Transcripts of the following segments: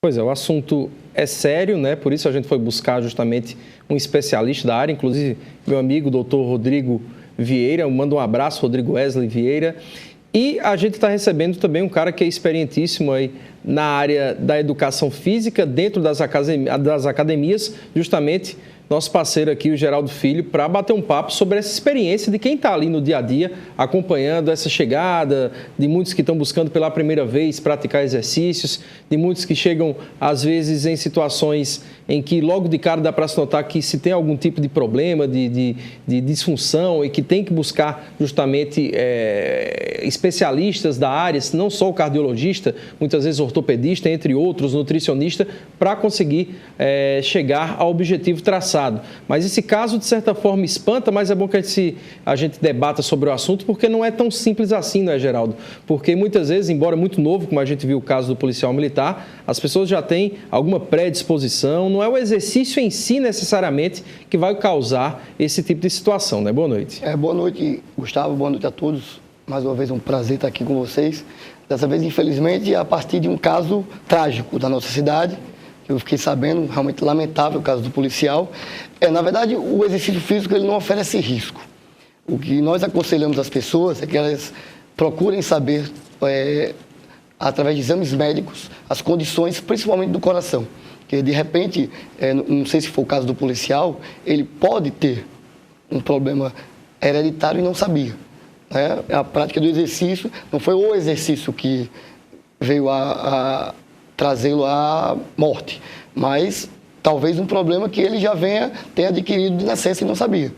Pois é, o assunto é sério, né? Por isso a gente foi buscar justamente um especialista da área, inclusive meu amigo, doutor Rodrigo Vieira. Eu mando um abraço, Rodrigo Wesley Vieira. E a gente está recebendo também um cara que é experientíssimo aí na área da educação física, dentro das academias, justamente nosso parceiro aqui, o Geraldo Filho, para bater um papo sobre essa experiência de quem está ali no dia a dia, acompanhando essa chegada, de muitos que estão buscando pela primeira vez praticar exercícios, de muitos que chegam, às vezes, em situações em que logo de cara dá para se notar que se tem algum tipo de problema, de disfunção e que tem que buscar justamente especialistas da área, não só o cardiologista, muitas vezes ortopedista, entre outros, nutricionista, para conseguir chegar ao objetivo traçado. Mas esse caso, de certa forma, espanta, mas é bom que a gente debata sobre o assunto, porque não é tão simples assim, não é, Geraldo? Porque muitas vezes, embora muito novo, como a gente viu o caso do policial militar, as pessoas já têm alguma predisposição, não é o exercício em si, necessariamente, que vai causar esse tipo de situação, né? Boa noite. Boa noite, Gustavo, boa noite a todos. Mais uma vez, um prazer estar aqui com vocês. Dessa vez, infelizmente, a partir de um caso trágico da nossa cidade, eu fiquei sabendo, realmente lamentável o caso do policial. Na verdade, o exercício físico ele não oferece risco. O que nós aconselhamos as pessoas é que elas procurem saber, através de exames médicos, as condições, principalmente do coração. Porque, de repente, não sei se for o caso do policial, ele pode ter um problema hereditário e não sabia. A prática do exercício não foi o exercício que veio a trazê-lo à morte, mas talvez um problema que ele já tenha adquirido de nascença e não sabia.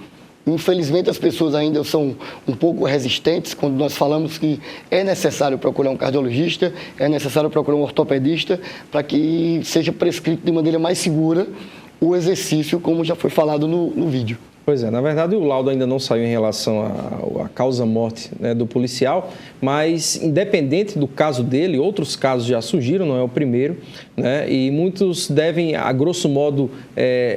Infelizmente, as pessoas ainda são um pouco resistentes quando nós falamos que é necessário procurar um cardiologista, é necessário procurar um ortopedista para que seja prescrito de maneira mais segura o exercício, como já foi falado no vídeo. Pois é, na verdade o laudo ainda não saiu em relação à causa-morte, né, do policial, mas independente do caso dele, outros casos já surgiram, não é o primeiro, né, e muitos devem, a grosso modo,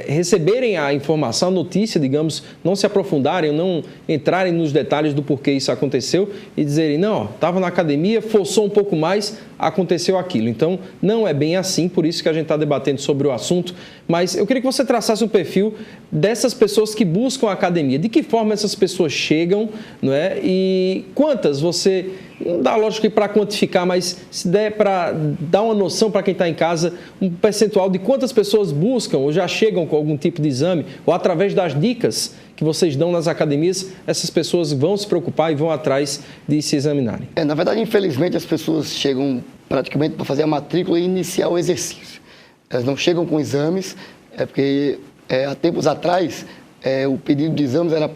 receberem a informação, a notícia, digamos, não se aprofundarem, não entrarem nos detalhes do porquê isso aconteceu e dizerem, não, estava na academia, forçou um pouco mais, aconteceu aquilo. Então, não é bem assim, por isso que a gente está debatendo sobre o assunto, mas eu queria que você traçasse um perfil dessas pessoas que buscam a academia. De que forma essas pessoas chegam, não é? E quantas você, não dá lógico que para quantificar, mas se der para dar uma noção para quem está em casa, um percentual de quantas pessoas buscam ou já chegam com algum tipo de exame, ou através das dicas que vocês dão nas academias, essas pessoas vão se preocupar e vão atrás de se examinarem. Na verdade, infelizmente, as pessoas chegam praticamente para fazer a matrícula e iniciar o exercício. Elas não chegam com exames, porque há tempos atrás o pedido de exames era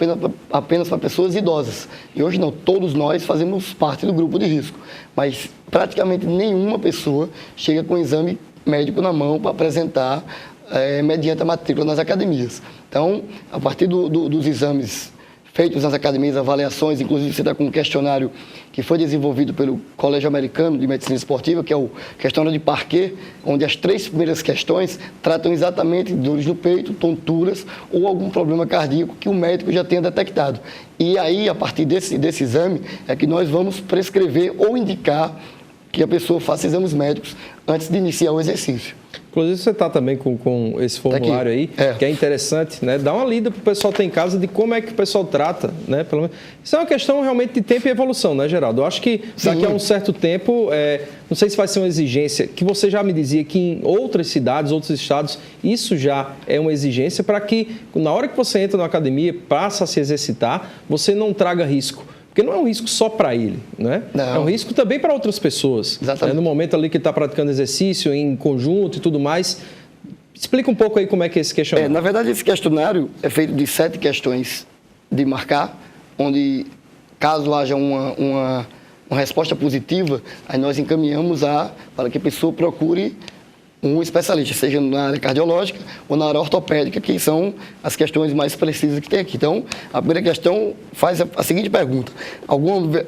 apenas para pessoas idosas. E hoje não, todos nós fazemos parte do grupo de risco. Mas praticamente nenhuma pessoa chega com exame médico na mão para apresentar mediante a matrícula nas academias. Então, a partir dos exames feitos nas academias, avaliações, inclusive você está com um questionário que foi desenvolvido pelo Colégio Americano de Medicina Esportiva, que é o questionário de Parquet, onde as 3 primeiras questões tratam exatamente de dores no peito, tonturas ou algum problema cardíaco que o médico já tenha detectado. E aí, a partir desse exame, é que nós vamos prescrever ou indicar que a pessoa faça exames médicos antes de iniciar o exercício. Inclusive, você está também com esse formulário aí, que é interessante, né? Dá uma lida para o pessoal ter em casa de como é que o pessoal trata, né? Isso é uma questão realmente de tempo e evolução, né, Geraldo? Eu acho que daqui a um certo tempo, não sei se vai ser uma exigência, que você já me dizia que em outras cidades, outros estados, isso já é uma exigência para que, na hora que você entra na academia, passa a se exercitar, você não traga risco. Porque não é um risco só para ele, né? É um risco também para outras pessoas. Exatamente. No momento ali que ele está praticando exercício em conjunto e tudo mais. Explica um pouco aí como é que é esse questionário. Na verdade, esse questionário é feito de 7 questões de marcar, onde, caso haja uma resposta positiva, aí nós encaminhamos para que a pessoa procure um especialista, seja na área cardiológica ou na área ortopédica, que são as questões mais precisas que tem aqui. Então, a primeira questão faz a seguinte pergunta: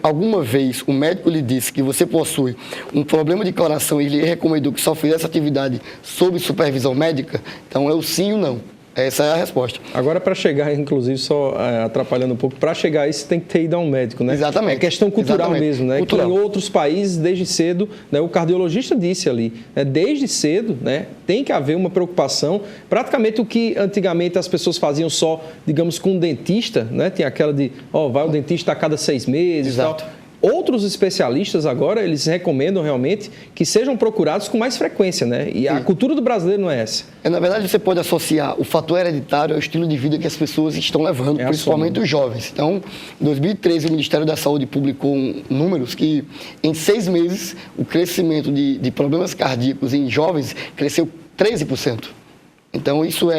alguma vez o médico lhe disse que você possui um problema de coração e lhe recomendou que só fizesse atividade sob supervisão médica? Então, é o sim ou não. Essa é a resposta. Agora, para chegar, inclusive, só atrapalhando um pouco, para chegar a isso tem que ter ido a um médico, né? Exatamente. É questão cultural mesmo, né? Cultural. Que em outros países, desde cedo, né, o cardiologista disse ali, né, desde cedo, né, tem que haver uma preocupação. Praticamente o que antigamente as pessoas faziam só, digamos, com o dentista, né? Tinha aquela de, vai o dentista a cada 6 meses e tal. Outros especialistas agora, eles recomendam realmente que sejam procurados com mais frequência, né? E a cultura do brasileiro não é essa. Na verdade, você pode associar o fator hereditário ao estilo de vida que as pessoas estão levando, principalmente os jovens. Então, em 2013, o Ministério da Saúde publicou números que, em 6 meses, o crescimento de problemas cardíacos em jovens cresceu 13%. Então, isso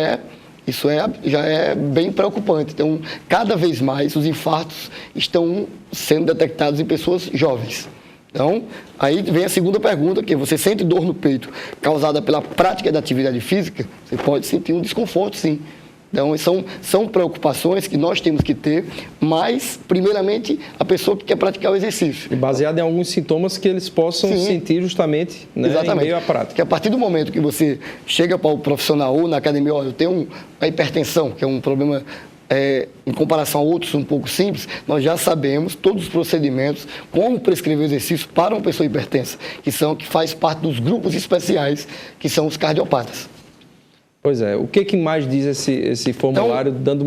já é bem preocupante. Então, cada vez mais os infartos estão sendo detectados em pessoas jovens. Então, aí vem a segunda pergunta, que você sente dor no peito causada pela prática da atividade física, você pode sentir um desconforto, sim. Então, são preocupações que nós temos que ter, mas, primeiramente, a pessoa que quer praticar o exercício. E baseado em alguns sintomas que eles possam sentir justamente, né, em meio à prática. Que a partir do momento que você chega para o profissional ou na academia, eu tenho a hipertensão, que é um problema, em comparação a outros um pouco simples, nós já sabemos todos os procedimentos, como prescrever exercício para uma pessoa hipertensa, que faz parte dos grupos especiais, que são os cardiopatas. Pois é. O que mais diz esse formulário, então,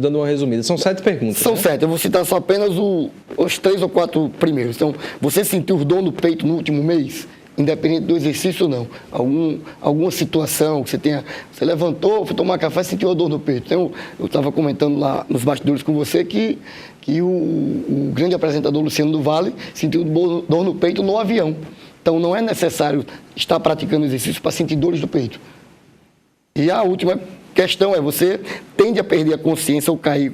dando uma resumida? São 7 perguntas. São 7. Eu vou citar só apenas os 3 ou 4 primeiros. Então, você sentiu dor no peito no último mês? Independente do exercício ou não. Alguma situação que você levantou, foi tomar café e sentiu a dor no peito. Então, eu estava comentando lá nos bastidores com você que o grande apresentador Luciano do Vale sentiu dor no peito no avião. Então, não é necessário estar praticando exercício para sentir dores do peito. E a última questão é, você tende a perder a consciência ou cair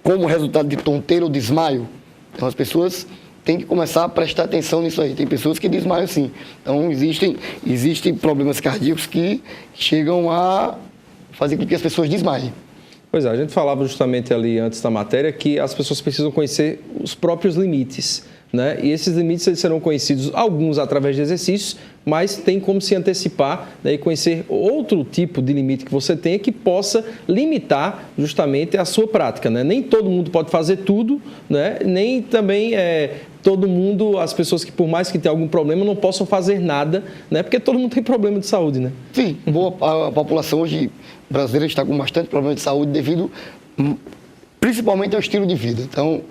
como resultado de tonteira ou desmaio? Então, as pessoas têm que começar a prestar atenção nisso aí. Tem pessoas que desmaiam, sim. Então, existem problemas cardíacos que chegam a fazer com que as pessoas desmaiem. Pois é, a gente falava justamente ali antes da matéria que as pessoas precisam conhecer os próprios limites, né? E esses limites eles serão conhecidos, alguns através de exercícios, mas tem como se antecipar, né, e conhecer outro tipo de limite que você tenha que possa limitar justamente a sua prática, né? Nem todo mundo pode fazer tudo, né? Nem também todo mundo, as pessoas que por mais que tenham algum problema não possam fazer nada, né? Porque todo mundo tem problema de saúde, né? Sim, a população hoje brasileira está com bastante problema de saúde devido principalmente ao estilo de vida. Então,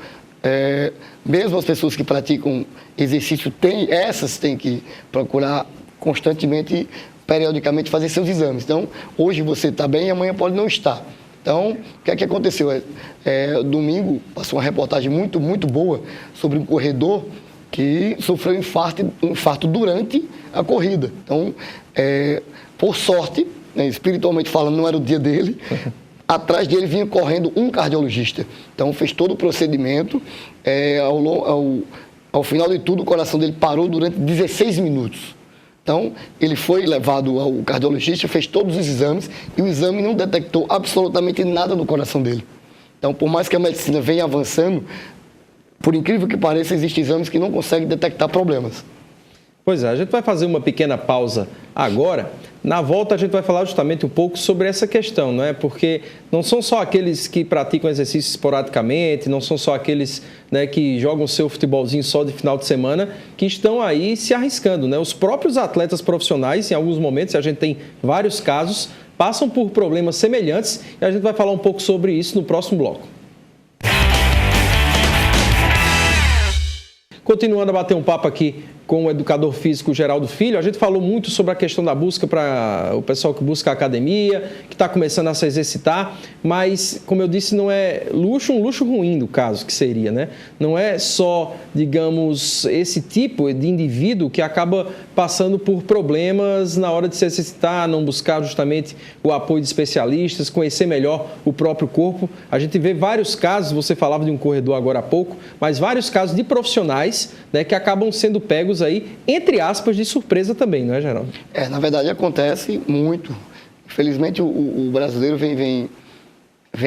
mesmo as pessoas que praticam exercício, essas têm que procurar constantemente, periodicamente, fazer seus exames. Então, hoje você está bem e amanhã pode não estar. Então, o que é que aconteceu? Domingo, passou uma reportagem muito, muito boa sobre um corredor que sofreu um infarto durante a corrida. Então, por sorte, né, espiritualmente falando, não era o dia dele, atrás dele vinha correndo um cardiologista. Então, fez todo o procedimento. Ao final de tudo, o coração dele parou durante 16 minutos. Então, ele foi levado ao cardiologista, fez todos os exames e o exame não detectou absolutamente nada no coração dele. Então, por mais que a medicina venha avançando, por incrível que pareça, existem exames que não conseguem detectar problemas. Pois é, a gente vai fazer uma pequena pausa agora. Na volta a gente vai falar justamente um pouco sobre essa questão, não é? Porque não são só aqueles que praticam exercício esporadicamente, não são só aqueles, né, que jogam seu futebolzinho só de final de semana, que estão aí se arriscando, né? Os próprios atletas profissionais, em alguns momentos, a gente tem vários casos, passam por problemas semelhantes e a gente vai falar um pouco sobre isso no próximo bloco. Continuando a bater um papo aqui com o educador físico Geraldo Filho, a gente falou muito sobre a questão da busca para o pessoal que busca a academia, que está começando a se exercitar, mas, como eu disse, não é um luxo ruim do caso que seria, né? Não é só, digamos, esse tipo de indivíduo que acaba passando por problemas na hora de se exercitar, não buscar justamente o apoio de especialistas, conhecer melhor o próprio corpo. A gente vê vários casos, você falava de um corredor agora há pouco, mas vários casos de profissionais, né, que acabam sendo pegos aí, entre aspas, de surpresa também, não é, Geraldo? Na verdade, acontece muito. Infelizmente, o brasileiro vem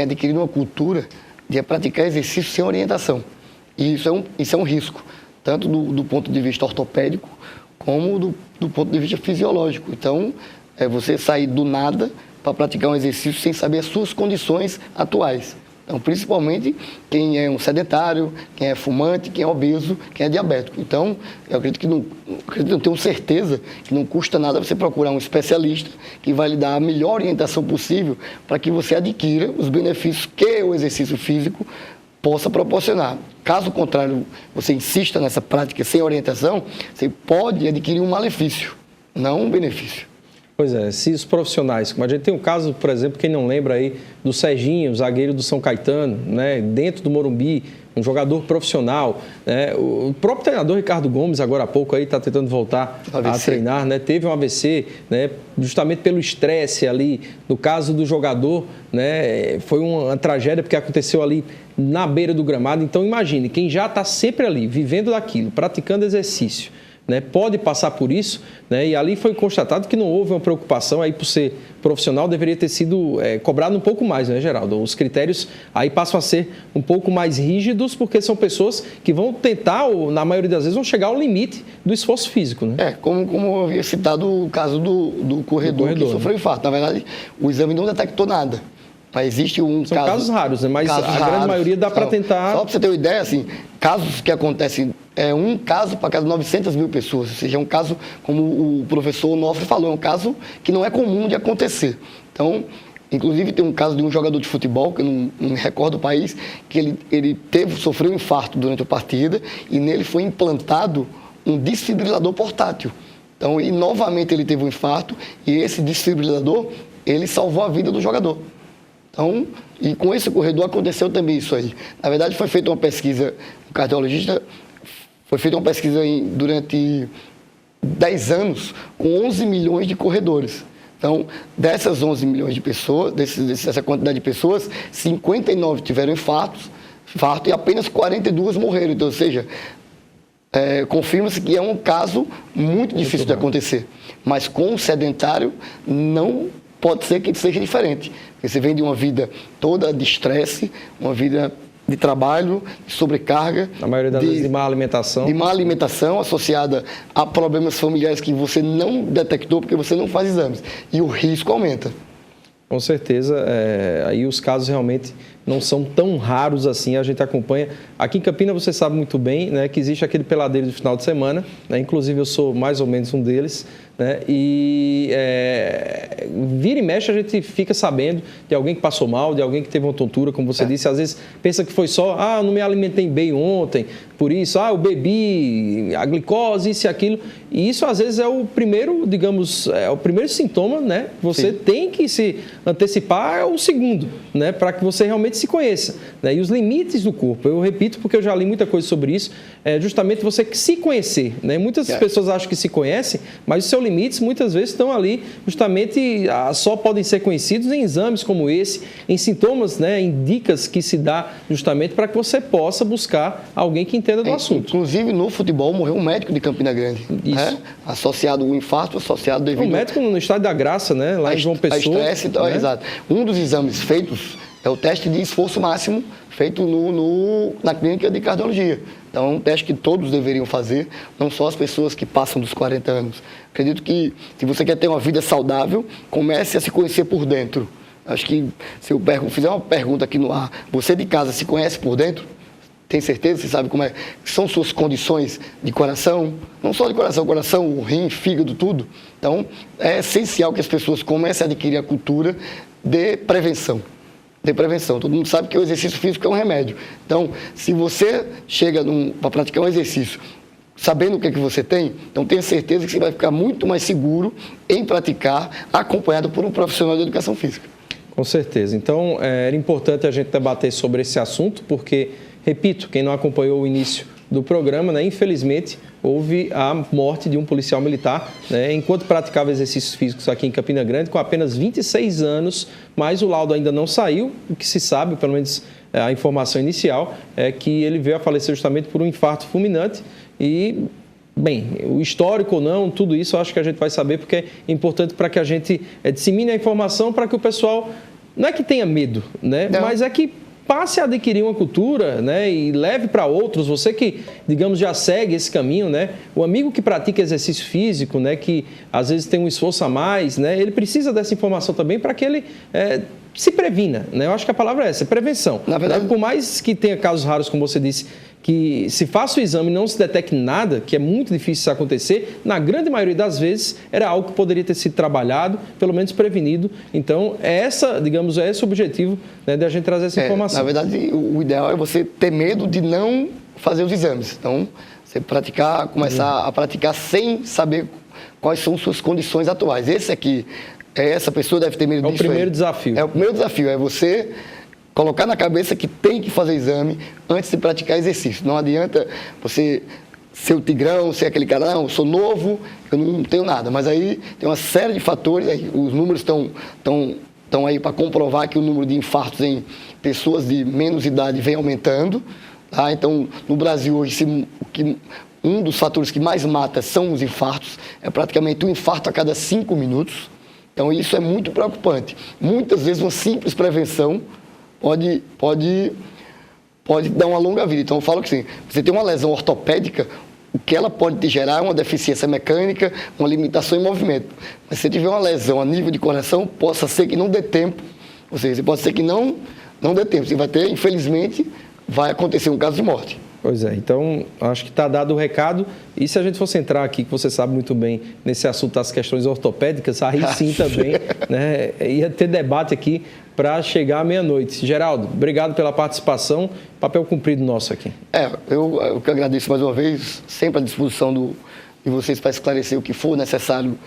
adquirindo uma cultura de praticar exercício sem orientação. E isso é um risco, tanto do ponto de vista ortopédico, como do ponto de vista fisiológico. Então, você sair do nada para praticar um exercício sem saber as suas condições atuais. Então, principalmente quem é um sedentário, quem é fumante, quem é obeso, quem é diabético. Então, eu tenho certeza que não custa nada você procurar um especialista que vai lhe dar a melhor orientação possível para que você adquira os benefícios que o exercício físico possa proporcionar. Caso contrário, você insista nessa prática sem orientação, você pode adquirir um malefício, não um benefício. Pois é, se os profissionais, como a gente tem um caso, por exemplo, quem não lembra aí, do Serginho, zagueiro do São Caetano, né, dentro do Morumbi, um jogador profissional, né, o próprio treinador Ricardo Gomes, agora há pouco aí, está tentando voltar a treinar, né, teve um AVC, né, justamente pelo estresse ali, no caso do jogador, né, foi uma tragédia porque aconteceu ali na beira do gramado. Então imagine, quem já está sempre ali, vivendo daquilo, praticando exercício, né, pode passar por isso, né, e ali foi constatado que não houve uma preocupação, aí por ser profissional deveria ter sido cobrado um pouco mais, né, Geraldo? Os critérios aí passam a ser um pouco mais rígidos, porque são pessoas que vão tentar, ou na maioria das vezes, vão chegar ao limite do esforço físico, né? Como eu havia citado o caso do corredor que sofreu infarto. Na verdade, o exame não detectou nada. Mas existe São casos raros, né? Mas a grande maioria dá para tentar... Só para você ter uma ideia, assim, casos que acontecem, um caso para cada 900 mil pessoas. Ou seja, é um caso, como o professor Onofre falou, é um caso que não é comum de acontecer. Então, inclusive tem um caso de um jogador de futebol, que eu não me recordo o país, que ele sofreu um infarto durante a partida e nele foi implantado um desfibrilador portátil. Então, e novamente ele teve um infarto e esse desfibrilador, ele salvou a vida do jogador. Então, e com esse corredor aconteceu também isso aí. Na verdade, foi feita uma pesquisa, um cardiologista, foi feita uma pesquisa durante 10 anos com 11 milhões de corredores. Então, dessas 11 milhões de pessoas, dessa quantidade de pessoas, 59 tiveram infarto e apenas 42 morreram. Então, ou seja, confirma-se que é um caso muito difícil de acontecer. Mas com o sedentário, não pode ser que seja diferente. Porque você vem de uma vida toda de estresse, uma vida de trabalho, de sobrecarga. Na maioria das vezes de má alimentação. De má alimentação associada a problemas familiares que você não detectou porque você não faz exames. E o risco aumenta. Com certeza, aí os casos realmente não são tão raros assim, a gente acompanha. Aqui em Campina você sabe muito bem, né, que existe aquele peladeiro de final de semana, né, inclusive eu sou mais ou menos um deles, né, e vira e mexe a gente fica sabendo de alguém que passou mal, de alguém que teve uma tontura, como você disse, às vezes pensa que foi só, não me alimentei bem ontem, por isso, eu bebi, a glicose, isso e aquilo, e isso às vezes é o primeiro, digamos, o primeiro sintoma, né, você Sim. tem que se antecipar, é o segundo, né, para que você realmente se conheça, né, e os limites do corpo, eu repito porque eu já li muita coisa sobre isso, justamente você se conhecer, né, muitas pessoas acham que se conhecem, mas os seus limites muitas vezes estão ali, justamente só podem ser conhecidos em exames como esse, em sintomas, né, em dicas que se dá justamente para que você possa buscar alguém que entenda do assunto. Inclusive no futebol morreu um médico de Campina Grande, associado ao infarto, associado devido... Um médico no Estádio da Graça, né, lá em João Pessoa. Estresse, né? Exato. Um dos exames feitos é o teste de esforço máximo feito na clínica de cardiologia. Então, é um teste que todos deveriam fazer, não só as pessoas que passam dos 40 anos. Acredito que, se você quer ter uma vida saudável, comece a se conhecer por dentro. Acho que, se eu fizer uma pergunta aqui no ar, você de casa se conhece por dentro? Tem certeza? Você sabe como são suas condições de coração? Não só de coração, rim, fígado, tudo. Então, é essencial que as pessoas comecem a adquirir a cultura de prevenção. Todo mundo sabe que o exercício físico é um remédio. Então, se você chega para praticar um exercício sabendo o que é que você tem, então tenha certeza que você vai ficar muito mais seguro em praticar, acompanhado por um profissional de educação física. Com certeza. Então, era importante a gente debater sobre esse assunto, porque, repito, quem não acompanhou o início do programa, né, infelizmente, houve a morte de um policial militar, né, enquanto praticava exercícios físicos aqui em Campina Grande, com apenas 26 anos, mas o laudo ainda não saiu. O que se sabe, pelo menos a informação inicial, é que ele veio a falecer justamente por um infarto fulminante e... Bem, o histórico ou não, tudo isso eu acho que a gente vai saber, porque é importante para que a gente dissemine a informação, para que o pessoal, não é que tenha medo, né? Mas é que passe a adquirir uma cultura, né, e leve para outros. Você que, digamos, já segue esse caminho, né, o amigo que pratica exercício físico, né, que às vezes tem um esforço a mais, né, ele precisa dessa informação também para que ele se previna, né? Eu acho que a palavra é essa, prevenção. Na verdade, por mais que tenha casos raros, como você disse, que se faça o exame e não se detecte nada, que é muito difícil isso acontecer, na grande maioria das vezes era algo que poderia ter sido trabalhado, pelo menos prevenido. Então, é esse o objetivo, né, de a gente trazer essa informação. Na verdade, o ideal é você ter medo de não fazer os exames. Então, você começar a praticar sem saber quais são suas condições atuais. Essa pessoa deve ter medo disso. É o primeiro desafio. É o primeiro desafio, é você colocar na cabeça que tem que fazer exame antes de praticar exercício. Não adianta você ser o tigrão, ser aquele cara, não, eu sou novo, eu não tenho nada. Mas aí tem uma série de fatores, aí os números estão aí para comprovar que o número de infartos em pessoas de menos idade vem aumentando. Tá? Então, no Brasil hoje, um dos fatores que mais mata são os infartos, é praticamente um infarto a cada 5 minutos. Então, isso é muito preocupante. Muitas vezes, uma simples prevenção pode dar uma longa vida. Então, eu falo que sim, você tem uma lesão ortopédica, o que ela pode te gerar é uma deficiência mecânica, uma limitação em movimento. Mas se tiver uma lesão a nível de coração, possa ser que não dê tempo, ou seja, pode ser que não dê tempo. Você vai ter, infelizmente, vai acontecer um caso de morte. Pois é, então acho que está dado o recado. E se a gente fosse entrar aqui, que você sabe muito bem, nesse assunto das questões ortopédicas, aí sim também, né, ia ter debate aqui para chegar à meia-noite. Geraldo, obrigado pela participação, papel cumprido nosso aqui. Eu que agradeço mais uma vez, sempre à disposição de vocês para esclarecer o que for necessário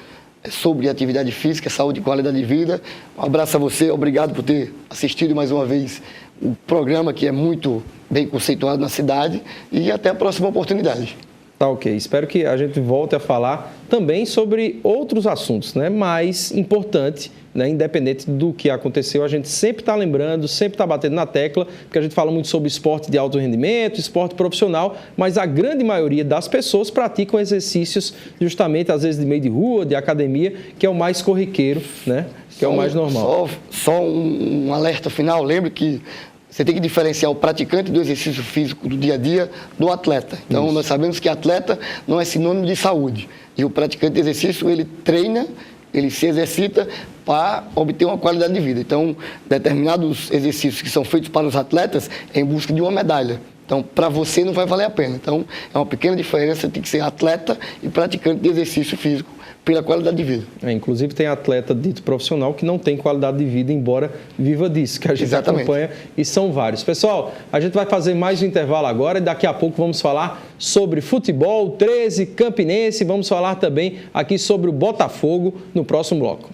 sobre atividade física, saúde e qualidade de vida. Um abraço a você, obrigado por ter assistido mais uma vez o programa, que é muito bem conceituado na cidade, e até a próxima oportunidade. Tá ok. Espero que a gente volte a falar também sobre outros assuntos, né? Mais importante, né? Independente do que aconteceu, a gente sempre está lembrando, sempre está batendo na tecla, porque a gente fala muito sobre esporte de alto rendimento, esporte profissional, mas a grande maioria das pessoas praticam exercícios justamente, às vezes, de meio de rua, de academia, que é o mais corriqueiro, né? Que é o mais normal. Só um alerta final, lembre que você tem que diferenciar o praticante do exercício físico do dia a dia do atleta. Então, isso. Nós sabemos que atleta não é sinônimo de saúde. E o praticante de exercício, ele treina, ele se exercita para obter uma qualidade de vida. Então, determinados exercícios que são feitos para os atletas é em busca de uma medalha. Então, para você não vai valer a pena. Então, é uma pequena diferença, tem que ser atleta e praticante de exercício físico pela qualidade de vida. Inclusive, tem atleta dito profissional que não tem qualidade de vida, embora viva disso, que a gente acompanha, e são vários. Pessoal, a gente vai fazer mais um intervalo agora e daqui a pouco vamos falar sobre futebol, 13 Campinense, vamos falar também aqui sobre o Botafogo no próximo bloco.